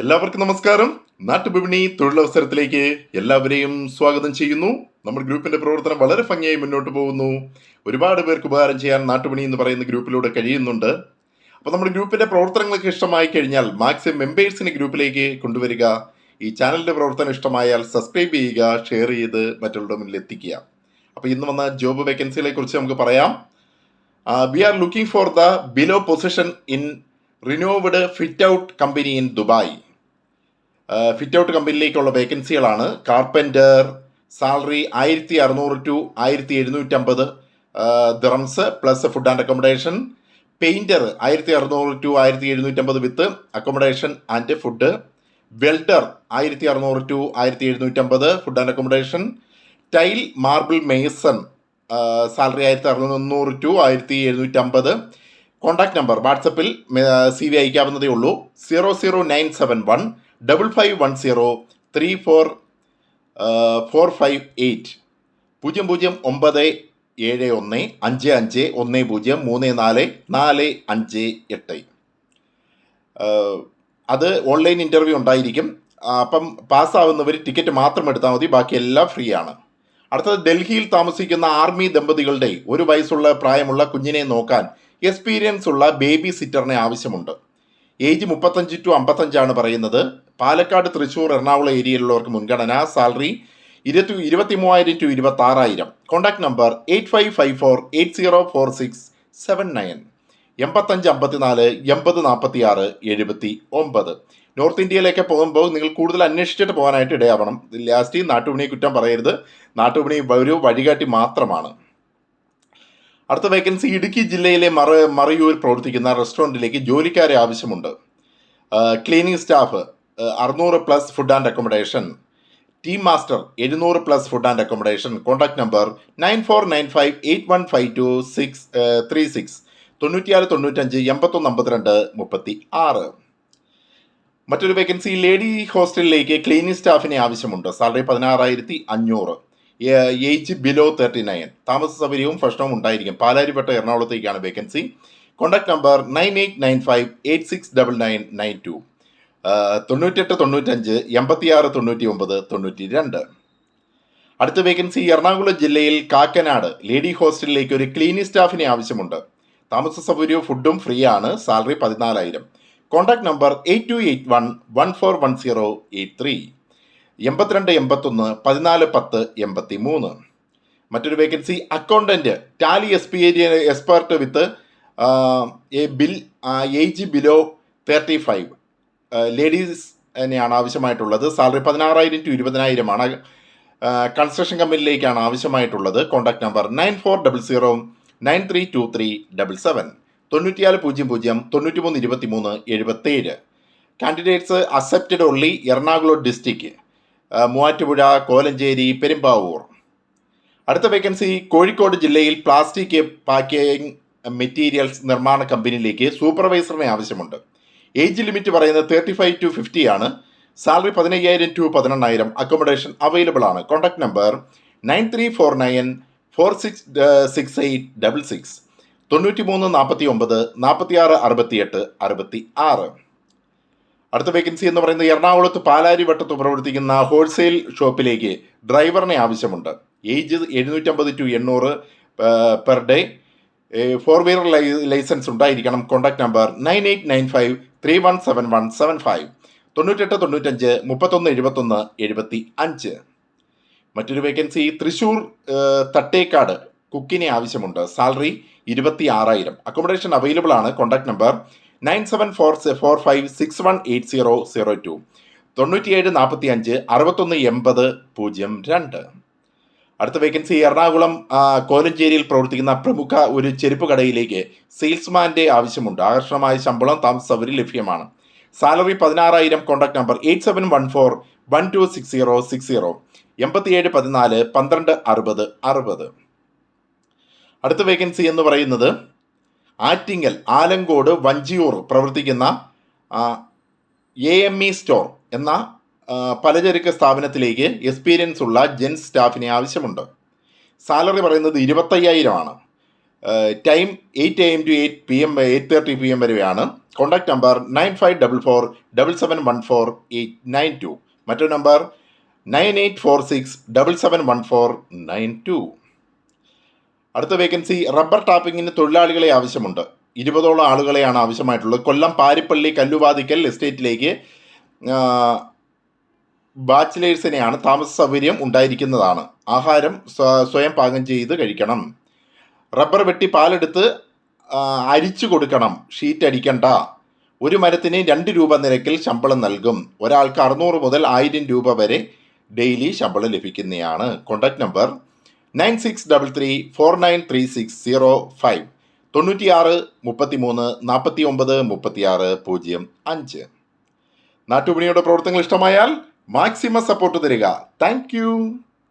എല്ലാവർക്കും നമസ്കാരം. നാട്ടുവിപണി തൊഴിലവസരത്തിലേക്ക് എല്ലാവരെയും സ്വാഗതം ചെയ്യുന്നു. നമ്മുടെ ഗ്രൂപ്പിന്റെ പ്രവർത്തനം വളരെ ഭംഗിയായി മുന്നോട്ട് പോകുന്നു. ഒരുപാട് പേർക്ക് ഉപകാരം ചെയ്യാൻ നാട്ടുവിപണി എന്ന് പറയുന്ന ഗ്രൂപ്പിലൂടെ കഴിയുന്നുണ്ട്. അപ്പോൾ നമ്മുടെ ഗ്രൂപ്പിന്റെ പ്രവർത്തനങ്ങൾക്ക് ഇഷ്ടമായി കഴിഞ്ഞാൽ മാക്സിമം മെമ്പേഴ്സിനെ ഗ്രൂപ്പിലേക്ക് കൊണ്ടുവരിക. ഈ ചാനലിന്റെ പ്രവർത്തനം ഇഷ്ടമായാൽ സബ്സ്ക്രൈബ് ചെയ്യുക, ഷെയർ ചെയ്ത് മറ്റുള്ളവരുടെ മുന്നിൽ എത്തിക്കുക. അപ്പോൾ ഇന്ന് വന്ന ജോബ് വേക്കൻസികളെ കുറിച്ച് നമുക്ക് പറയാം. We are looking for the below position in renowned fit out company in Dubai. Fit out കമ്പനിയിലേക്കുള്ള വേക്കൻസികളാണ്. Carpenter, salary 1600 to 1750 dirhams plus food and accommodation. Painter 1600 to 1750 with accommodation and food. Welder 1600 to 1750 food and accommodation. Tile marble mason salary 1600 to 1750. Contact number വാട്സപ്പിൽ CV അയക്കാവുന്നതേ ഉള്ളൂ. 00971 55134458 0097155103445. അത് online interview ഉണ്ടായിരിക്കും. അപ്പം പാസ്സാവുന്നവർ ticket മാത്രം എടുത്താൽ മതി, ബാക്കിയെല്ലാം ഫ്രീ ആണ്. അടുത്തത്, ഡൽഹിയിൽ താമസിക്കുന്ന ആർമി ദമ്പതികളുടെ 1 വയസ്സുള്ള പ്രായമുള്ള കുഞ്ഞിനെ നോക്കാൻ എക്സ്പീരിയൻസ് ഉള്ള ബേബി സിറ്ററിനെ ആവശ്യമുണ്ട്. ഏജ് 35 ടു 55 പറയുന്നത്. പാലക്കാട്, തൃശ്ശൂർ, എറണാകുളം ഏരിയയിലുള്ളവർക്ക് മുൻഗണന. Salary 23,000 to 26,000. Contact number 8554804679 8554 8046 79. North ഇന്ത്യയിലേക്ക് പോകുമ്പോൾ നിങ്ങൾ കൂടുതൽ അന്വേഷിച്ചിട്ട് പോകാനായിട്ട് ഇടയാവണം. ലാസ്റ്റ് നാട്ടുവിപണിയെ കുറ്റം പറയരുത്. നാട്ടുവിപണി ഒരു വഴികാട്ടി മാത്രമാണ്. അടുത്ത വേക്കൻസി, ഇടുക്കി ജില്ലയിലെ മറയൂർ പ്രവർത്തിക്കുന്ന റെസ്റ്റോറൻറ്റിലേക്ക് ജോലിക്കാരെ ആവശ്യമുണ്ട്. Cleaning staff 600 plus food and accommodation. Team master 700 plus food and accommodation. Contact number 9495815236 96 95 81 52 36. മറ്റൊരു വേക്കൻസി, ലേഡി ഹോസ്റ്റലിലേക്ക് ക്ലീനിങ് സ്റ്റാഫിനെ ആവശ്യമുണ്ട്. സാലറി 16,500. Age below 39. താമസ സൗകര്യവും ഭക്ഷണവും ഉണ്ടായിരിക്കും. പാലാരിവട്ടം, എറണാകുളത്തേക്കാണ് വേക്കൻസി. Contact number 9895869992 98 95 86 99 92. അടുത്ത വേക്കൻസി, എറണാകുളം ജില്ലയിൽ കാക്കനാട് ലേഡി ഹോസ്റ്റലിലേക്ക് ഒരു ക്ലീനിങ് സ്റ്റാഫിനെ ആവശ്യമുണ്ട്. താമസ സൗകര്യവും ഫുഡും ഫ്രീ ആണ്. സാലറി 14,000. Contact number 8281141083 82 81 14 10 83. മറ്റൊരു vacancy, accountant tally expert with age below 35. ലേഡീസിനെയാണ് ആവശ്യമായിട്ടുള്ളത്. Salary 16,000 to 20,000. കൺസ്ട്രക്ഷൻ കമ്പനിയിലേക്കാണ് ആവശ്യമായിട്ടുള്ളത്. Contact number 9400932377 9400 9323 77. Candidates accepted only Ernakulam district, Muvattupuzha, Kolenchery, Perumbavoor. അടുത്ത വേക്കൻസി, കോഴിക്കോട് ജില്ലയിൽ പ്ലാസ്റ്റിക് പാക്കിംഗ് മെറ്റീരിയൽസ് നിർമ്മാണ കമ്പനിയിലേക്ക് സൂപ്പർവൈസറിനെ ആവശ്യമുണ്ട്. ഏജ് ലിമിറ്റ് പറയുന്നത് 35 ടു 50 ആണ്. Salary 15,000 to 18,000. അക്കോമഡേഷൻ അവൈലബിൾ ആണ്. Contact number 9349466866 9349 46 68 66. അടുത്ത വേക്കൻസി എന്ന് പറയുന്നത്, എറണാകുളത്ത് പാലാരിവട്ടത്ത് പ്രവർത്തിക്കുന്ന ഹോൾസെയിൽ ഷോപ്പിലേക്ക് ഡ്രൈവറിനെ ആവശ്യമുണ്ട്. Age 750 to 800 per day. 4 wheeler licence ഉണ്ടായിരിക്കണം. Contact number 9895317175 98 95 31 71 75. മറ്റൊരു വേക്കൻസി, തൃശ്ശൂർ തട്ടേക്കാട് കുക്കിനെ ആവശ്യമുണ്ട്. സാലറി 26,000. അക്കോമഡേഷൻ അവൈലബിൾ ആണ്. Contact number 9745618002 97 45 61 80 02. അടുത്ത വേക്കൻസി, എറണാകുളം കോലഞ്ചേരിയിൽ പ്രവർത്തിക്കുന്ന പ്രമുഖ ഒരു ചെരുപ്പ് കടയിലേക്ക് സെയിൽസ്മാൻ്റെ ആവശ്യമുണ്ട്. ആകർഷണമായ ശമ്പളം, താമസ സൗകര്യം ലഭ്യമാണ്. സാലറി 16,000. Contact number 8714126060 87 14 12 60 60. അടുത്ത വേക്കൻസി എന്ന് പറയുന്നത്, ആറ്റിങ്ങൽ, ആലങ്കോട്, വഞ്ചിയൂർ പ്രവർത്തിക്കുന്ന AME സ്റ്റോർ എന്ന പലചരക്ക് സ്ഥാപനത്തിലേക്ക് എക്സ്പീരിയൻസ് ഉള്ള ജെൻസ് സ്റ്റാഫിനെ ആവശ്യമുണ്ട്. സാലറി പറയുന്നത് 25,000 ആണ്. Time 8 AM to 8 PM 8:30 PM വരെയാണ്. Contact number 9544771492. മറ്റൊരു നമ്പർ 9846771492. അടുത്ത വേക്കൻസി റബ്ബർ ടാപ്പിങ്ങിന് തൊഴിലാളികളെ ആവശ്യമുണ്ട്. 20ഓളം ആളുകളെയാണ് ആവശ്യമായിട്ടുള്ളത്. കൊല്ലം പാരിപ്പള്ളി കല്ലുവാതിക്കൽ എസ്റ്റേറ്റിലേക്ക് ബാച്ചിലേഴ്സിനെയാണ്. താമസ സൗകര്യം ഉണ്ടായിരിക്കുന്നതാണ്. ആഹാരം സ്വയം പാകം ചെയ്ത് കഴിക്കണം. റബ്ബർ വെട്ടി പാലെടുത്ത് അരിച്ചു കൊടുക്കണം. ഷീറ്റ് അടിക്കണ്ട. ഒരു മരത്തിന് 2 രൂപ നിരക്കിൽ ശമ്പളം നൽകും. ഒരാൾക്ക് 600 മുതൽ 1000 രൂപ വരെ ഡെയിലി ശമ്പളം ലഭിക്കുന്നതാണ്. Contact number 9633493605 96 33 49 36 05. നാട്ടുവിപണിയുടെ പ്രവർത്തനങ്ങൾ ഇഷ്ടമായാൽ മാക്സിമം സപ്പോർട്ട് തരിക. Thank you.